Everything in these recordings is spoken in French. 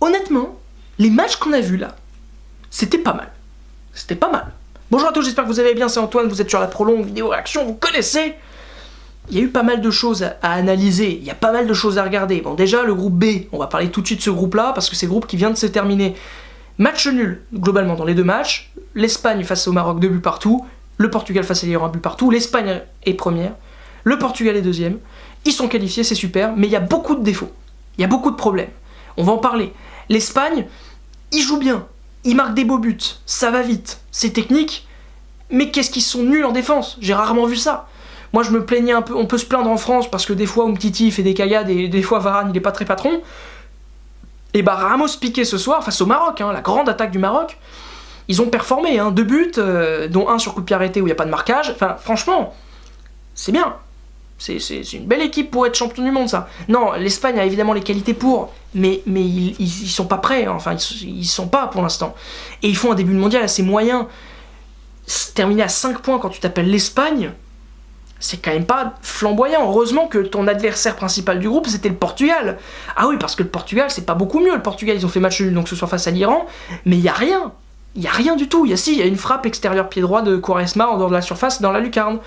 honnêtement, les matchs qu'on a vus là, c'était pas mal. C'était pas mal. Bonjour à tous, j'espère que vous allez bien, c'est Antoine, vous êtes sur la prolongue vidéo réaction, vous connaissez. Il y a eu pas mal de choses à analyser, il y a pas mal de choses à regarder. Bon, déjà, le groupe B, on va parler tout de suite de ce groupe-là, parce que c'est le groupe qui vient de se terminer. Match nul, globalement, dans les deux matchs. L'Espagne face au Maroc, 2 buts partout. Le Portugal face à l'Iran, 1 but partout. L'Espagne est première. Le Portugal est deuxième. Ils sont qualifiés, c'est super, mais il y a beaucoup de défauts. Il y a beaucoup de problèmes. On va en parler. L'Espagne, ils jouent bien. Ils marquent des beaux buts. Ça va vite. C'est technique. Mais qu'est-ce qu'ils sont nuls en défense? J'ai rarement vu ça. Moi, je me plaignais un peu. On peut se plaindre en France parce que des fois, Umtiti fait des cagades et des fois, Varane, il est pas très patron. Et bah, Ramos piqué ce soir face au Maroc, la grande attaque du Maroc. Ils ont performé, 2 buts, dont 1 sur coup de pied arrêté où il n'y a pas de marquage. Enfin, franchement, c'est bien. C'est une belle équipe pour être champion du monde, ça. Non, l'Espagne a évidemment les qualités pour, mais ils sont pas prêts, enfin, ils sont pas pour l'instant. Et ils font un début de mondial assez moyen. Terminer à 5 points quand tu t'appelles l'Espagne, c'est quand même pas flamboyant. Heureusement que ton adversaire principal du groupe, c'était le Portugal. Ah oui, parce que le Portugal, c'est pas beaucoup mieux. Le Portugal, ils ont fait match nul, donc ce soir face à l'Iran, mais il y a rien. Il y a rien du tout. Il y a une frappe extérieure pied droit de Quaresma en dehors de la surface dans la lucarne.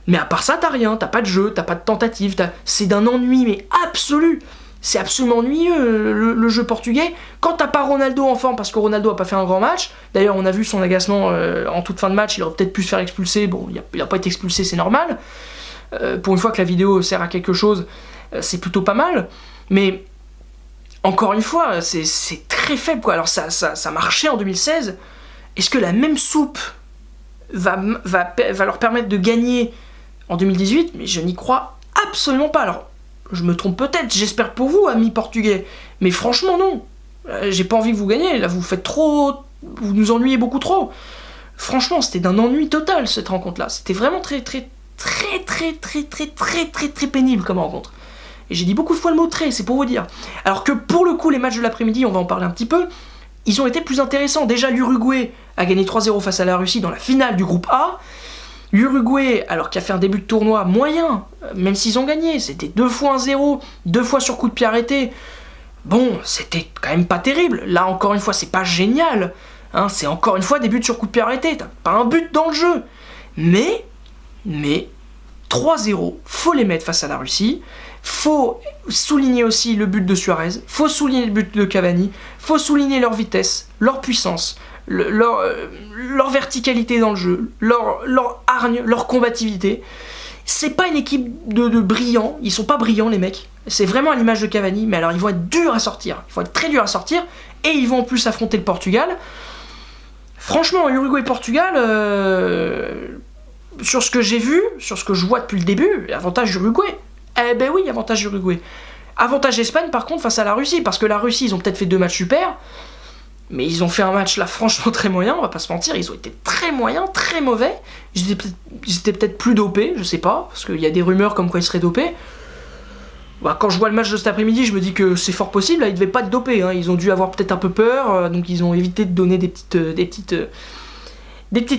Mais à part ça, t'as rien, t'as pas de jeu, t'as pas de tentative, c'est d'un ennui, mais absolu. C'est absolument ennuyeux, le jeu portugais. Quand t'as pas Ronaldo en forme, parce que Ronaldo a pas fait un grand match, d'ailleurs on a vu son agacement en toute fin de match, il aurait peut-être pu se faire expulser, bon, il a pas été expulsé, c'est normal. Pour une fois que la vidéo sert à quelque chose, c'est plutôt pas mal. Mais, encore une fois, c'est très faible, quoi. Alors ça marchait en 2016, est-ce que la même soupe va leur permettre de gagner en 2018, mais je n'y crois absolument pas. Alors, je me trompe peut-être, j'espère pour vous, amis portugais, mais franchement, non. J'ai pas envie que vous gagniez, là, vous faites trop... Vous nous ennuyez beaucoup trop. Franchement, c'était d'un ennui total, cette rencontre-là. C'était vraiment très pénible comme rencontre. Et j'ai dit beaucoup de fois le mot « très », c'est pour vous dire. Alors que pour le coup, les matchs de l'après-midi, on va en parler un petit peu, ils ont été plus intéressants. Déjà, l'Uruguay a gagné 3-0 face à la Russie dans la finale du groupe A. L'Uruguay, alors qu'il a fait un début de tournoi moyen, même s'ils ont gagné, c'était 2 fois 1-0, 2 fois sur coup de pied arrêté. Bon, c'était quand même pas terrible. Là, encore une fois, c'est pas génial. C'est encore une fois des buts sur coup de pied arrêté. T'as pas un but dans le jeu. Mais 3-0, faut les mettre face à la Russie. Faut souligner aussi le but de Suarez. Faut souligner le but de Cavani. Faut souligner leur vitesse, leur puissance. Leur verticalité dans le jeu, leur hargne, leur combativité. C'est pas une équipe de brillants, ils sont pas brillants les mecs, c'est vraiment à l'image de Cavani, mais alors ils vont être durs à sortir, ils vont être très durs à sortir, et ils vont en plus affronter le Portugal. Franchement, Uruguay-Portugal, sur ce que j'ai vu, sur ce que je vois depuis le début, avantage Uruguay. Eh ben oui, avantage Uruguay. Avantage Espagne par contre face à la Russie, parce que la Russie, ils ont peut-être fait 2 matchs super, mais ils ont fait un match là franchement très moyen, on va pas se mentir, ils ont été très moyens, très mauvais. Ils étaient peut-être plus dopés, je sais pas, parce qu'il y a des rumeurs comme quoi ils seraient dopés. Bah, quand je vois le match de cet après-midi, je me dis que c'est fort possible, là, ils devaient pas être dopés, ils ont dû avoir peut-être un peu peur, donc ils ont évité de donner des petites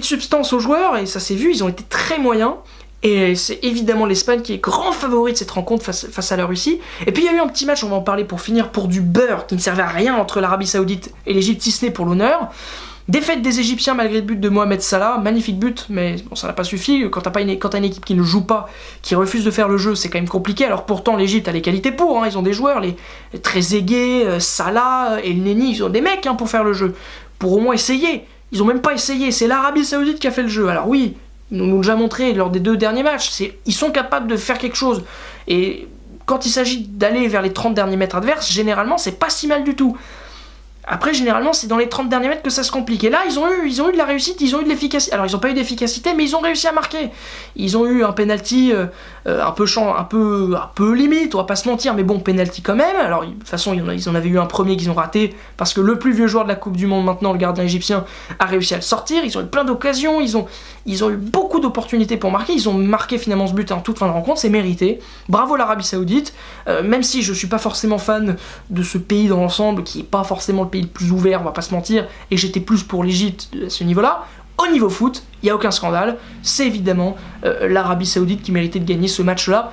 substances aux joueurs, et ça s'est vu, ils ont été très moyens. Et c'est évidemment l'Espagne qui est grand favori de cette rencontre face à la Russie. Et puis il y a eu un petit match, on va en parler pour finir, pour du beurre qui ne servait à rien entre l'Arabie Saoudite et l'Égypte, si ce n'est pour l'honneur. Défaite des Égyptiens malgré le but de Mohamed Salah, magnifique but, mais bon, ça n'a pas suffi. Quand t'as une équipe qui ne joue pas, qui refuse de faire le jeu, c'est quand même compliqué. Alors pourtant l'Égypte a les qualités pour, ils ont des joueurs, les Trezeguet, Salah, El Neni, ils ont des mecs pour faire le jeu, pour au moins essayer. Ils ont même pas essayé, c'est l'Arabie Saoudite qui a fait le jeu. Alors oui, ils nous l'ont déjà montré lors des 2 derniers matchs, ils sont capables de faire quelque chose. Et quand il s'agit d'aller vers les 30 derniers mètres adverses, généralement c'est pas si mal du tout. Après, généralement, c'est dans les 30 derniers mètres que ça se complique. Et là, ils ont eu de la réussite, ils ont eu de l'efficacité. Alors, ils n'ont pas eu d'efficacité, mais ils ont réussi à marquer. Ils ont eu un penalty un peu limite, on va pas se mentir, mais bon, penalty quand même. Alors, de toute façon, ils en avaient eu un premier qu'ils ont raté, parce que le plus vieux joueur de la Coupe du Monde maintenant, le gardien égyptien, a réussi à le sortir. Ils ont eu plein d'occasions, ils ont eu beaucoup d'opportunités pour marquer. Ils ont marqué finalement ce but en toute fin de rencontre, c'est mérité. Bravo l'Arabie Saoudite, même si je suis pas forcément fan de ce pays dans l'ensemble, qui est pas forcément le pays le plus ouvert, on va pas se mentir, et j'étais plus pour l'Égypte à ce niveau-là. Au niveau foot, il n'y a aucun scandale, c'est évidemment l'Arabie Saoudite qui méritait de gagner ce match-là,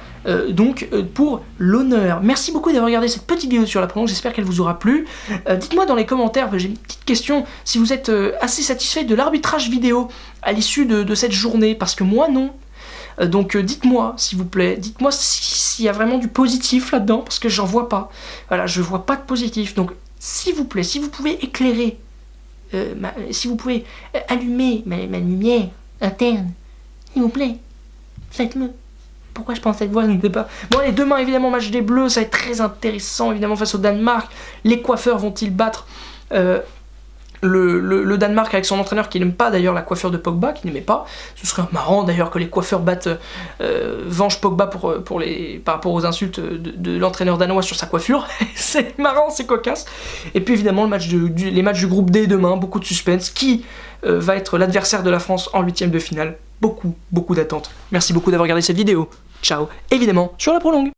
pour l'honneur. Merci beaucoup d'avoir regardé cette petite vidéo sur la prolonge, j'espère qu'elle vous aura plu. Dites-moi dans les commentaires, j'ai une petite question, si vous êtes assez satisfait de l'arbitrage vidéo à l'issue de cette journée, parce que moi non. Donc dites-moi, s'il vous plaît, dites-moi s'il y a vraiment du positif là-dedans, parce que j'en vois pas. Voilà, je vois pas de positif, donc s'il vous plaît, si vous pouvez éclairer, si vous pouvez allumer ma lumière interne, s'il vous plaît, faites-le. Pourquoi je pense cette voix n'était pas... Bon allez, demain évidemment match des Bleus, ça va être très intéressant évidemment face au Danemark. Les coiffeurs vont-ils battre le Danemark avec son entraîneur qui n'aime pas d'ailleurs la coiffure de Pogba, qui n'aimait pas. Ce serait marrant d'ailleurs que les coiffeurs battent vengent Pogba par rapport aux insultes de l'entraîneur danois sur sa coiffure. C'est marrant, c'est cocasse. Et puis évidemment les matchs du groupe D demain, beaucoup de suspense. Qui va être l'adversaire de la France en 8e de finale? Beaucoup d'attentes. Merci beaucoup d'avoir regardé cette vidéo. Ciao, évidemment, sur la prolongue.